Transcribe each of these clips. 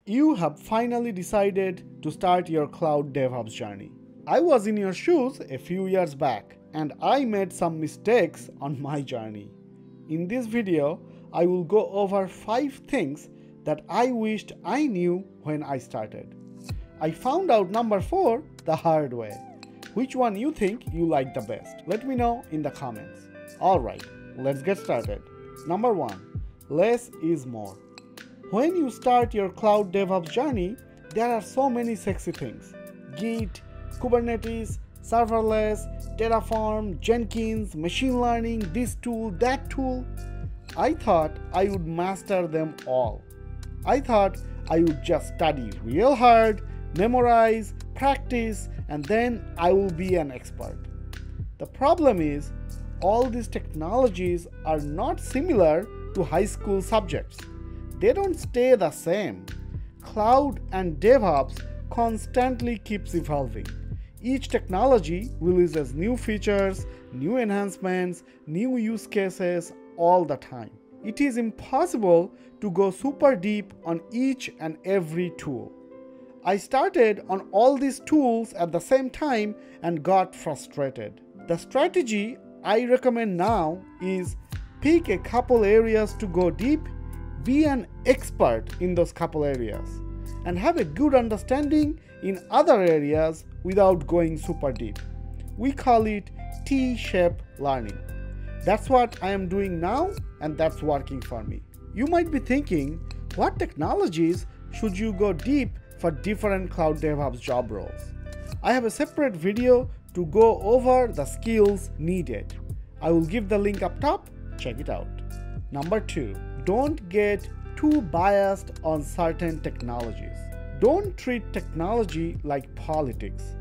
You have finally decided to start your cloud DevOps journey. I was in your shoes a few years back and I made some mistakes on my journey. In this video, I will go over 5 things that I wished I knew when I started. I found out number 4 the hard way. Which one you think you like the best? Let me know in the comments. Alright, let's get started. Number 1. Less is more. When you start your cloud DevOps journey, there are so many sexy things. Git, Kubernetes, serverless, Terraform, Jenkins, machine learning, this tool, that tool. I thought I would master them all. I thought I would just study real hard, memorize, practice, and then I will be an expert. The problem is, all these technologies are not similar to high school subjects. They don't stay the same. Cloud and DevOps constantly keeps evolving. Each technology releases new features, new enhancements, new use cases all the time. It is impossible to go super deep on each and every tool. I started on all these tools at the same time and got frustrated. The strategy I recommend now is pick a couple areas to go deep, be an expert in those couple areas, and have a good understanding in other areas without going super deep. We call it T-shaped learning. That's what I am doing now, and that's working for me. You might be thinking, what technologies should you go deep for different cloud DevOps job roles? I have a separate video to go over the skills needed. I will give the link up top, check it out. Number 2, don't get too biased on certain technologies. Don't treat technology like politics.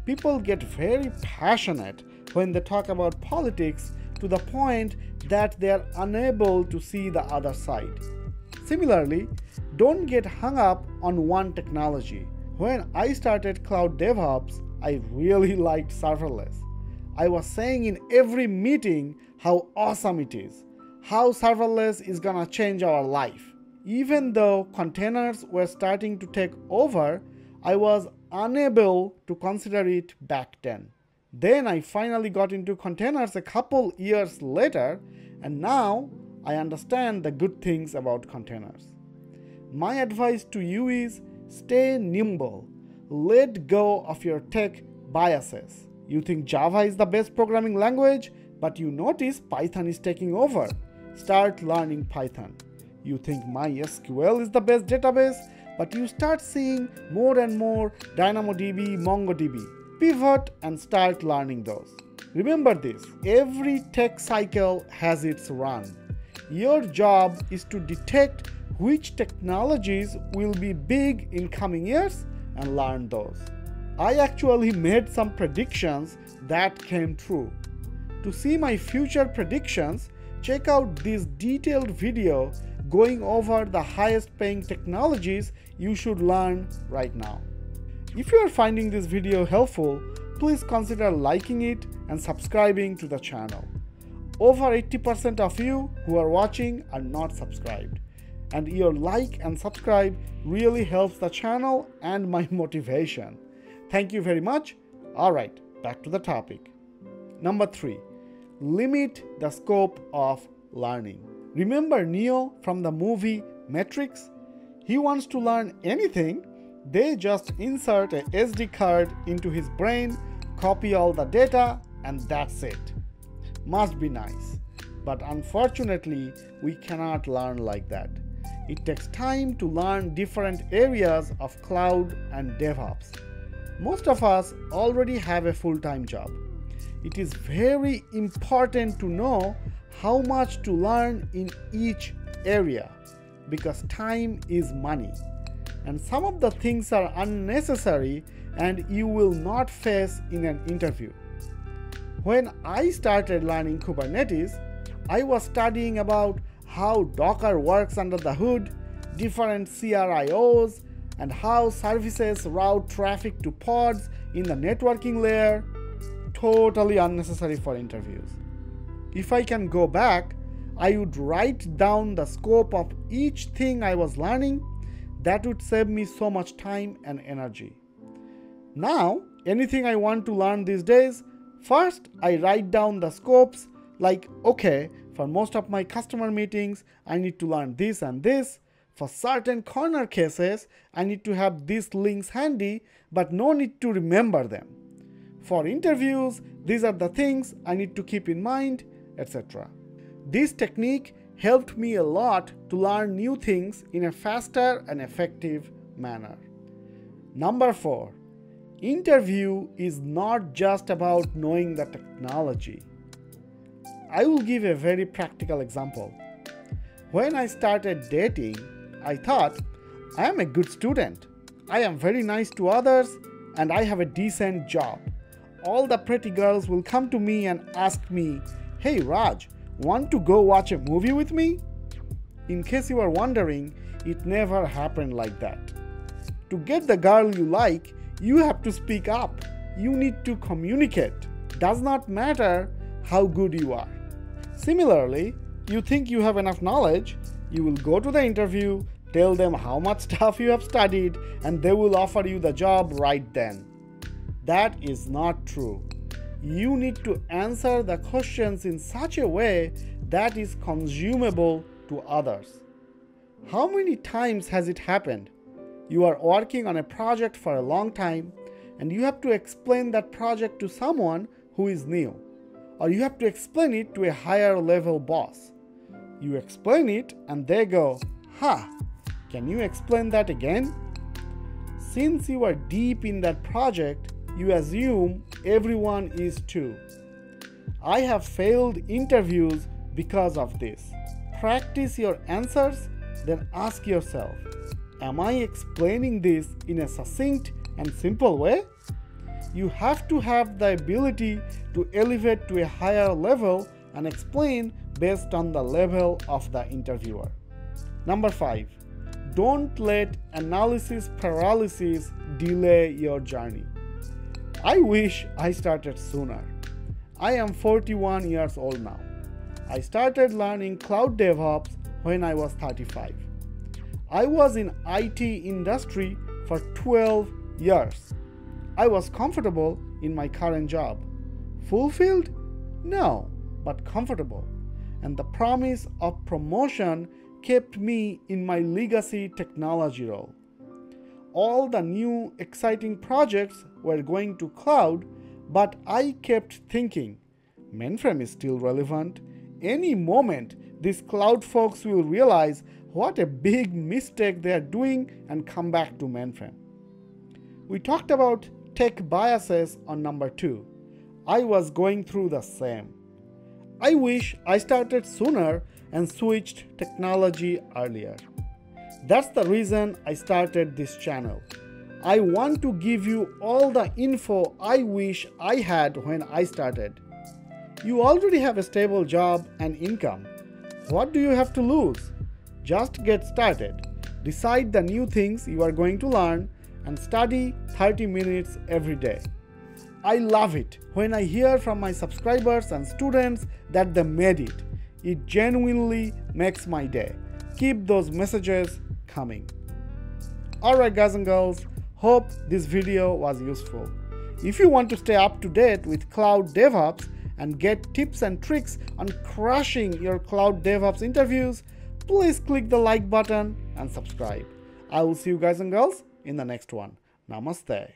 People get very passionate when they talk about politics to the point that they are unable to see the other side. Similarly, don't get hung up on one technology. When I started cloud DevOps, I really liked serverless. I was saying in every meeting how awesome it is, how serverless is gonna change our life. Even though containers were starting to take over, I was unable to consider it back then. Then I finally got into containers a couple years later, and now I understand the good things about containers. My advice to you is stay nimble. Let go of your tech biases. You think Java is the best programming language, but you notice Python is taking over. Start learning Python. You think MySQL is the best database, but you start seeing more and more DynamoDB, MongoDB. Pivot and start learning those. Remember this, every tech cycle has its run. Your job is to detect which technologies will be big in coming years and learn those. I actually made some predictions that came true. To see my future predictions, check out this detailed video going over the highest paying technologies you should learn right now. If you are finding this video helpful, please consider liking it and subscribing to the channel. Over 80% of you who are watching are not subscribed, and your like and subscribe really helps the channel and my motivation. Thank you very much. Alright, back to the topic. Number 3, limit the scope of learning. Remember Neo from the movie Matrix? He wants to learn anything. They just insert a SD card into his brain, copy all the data, and that's it. Must be nice. But unfortunately, we cannot learn like that. It takes time to learn different areas of cloud and DevOps. Most of us already have a full-time job. It is very important to know how much to learn in each area, because time is money. And some of the things are unnecessary and you will not face in an interview. When I started learning Kubernetes, I was studying about how Docker works under the hood, different CRIOs, and how services route traffic to pods in the networking layer. Totally unnecessary for interviews. If I can go back, I would write down the scope of each thing I was learning. That would save me so much time and energy. Now, anything I want to learn these days, first I write down the scopes, like, okay, for most of my customer meetings, I need to learn this and this. For certain corner cases, I need to have these links handy, but no need to remember them. For interviews, these are the things I need to keep in mind, etc. This technique helped me a lot to learn new things in a faster and effective manner. Number 4. Interview is not just about knowing the technology. I will give a very practical example. When I started dating, I thought, I am a good student, I am very nice to others, and I have a decent job. All the pretty girls will come to me and ask me, "Hey Raj, want to go watch a movie with me?" In case you are wondering, it never happened like that. To get the girl you like, you have to speak up. You need to communicate. Does not matter how good you are. Similarly, you think you have enough knowledge, you will go to the interview, tell them how much stuff you have studied, and they will offer you the job right then. That is not true. You need to answer the questions in such a way that is consumable to others. How many times has it happened? You are working on a project for a long time, and you have to explain that project to someone who is new, or you have to explain it to a higher level boss. You explain it and they go, can you explain that again? Since you are deep in that project, you assume everyone is too. I have failed interviews because of this. Practice your answers, then ask yourself, am I explaining this in a succinct and simple way? You have to have the ability to elevate to a higher level and explain based on the level of the interviewer. Number 5. Don't let analysis paralysis delay your journey. I wish I started sooner. I am 41 years old now. I started learning cloud DevOps when I was 35. I was in IT industry for 12 years. I was comfortable in my current job. Fulfilled? No, but comfortable. And the promise of promotion kept me in my legacy technology role. All the new exciting projects were going to cloud, but I kept thinking, mainframe is still relevant. Any moment, these cloud folks will realize what a big mistake they are doing and come back to mainframe. We talked about tech biases on number 2. I was going through the same. I wish I started sooner and switched technology earlier. That's the reason I started this channel. I want to give you all the info I wish I had when I started. You already have a stable job and income. What do you have to lose? Just get started. Decide the new things you are going to learn and study 30 minutes every day. I love it when I hear from my subscribers and students that they made it. It genuinely makes my day. Keep those messages coming. Alright guys and girls, hope this video was useful. If you want to stay up to date with Cloud DevOps and get tips and tricks on crushing your Cloud DevOps interviews, please click the like button and subscribe. I will see you guys and girls in the next one. Namaste.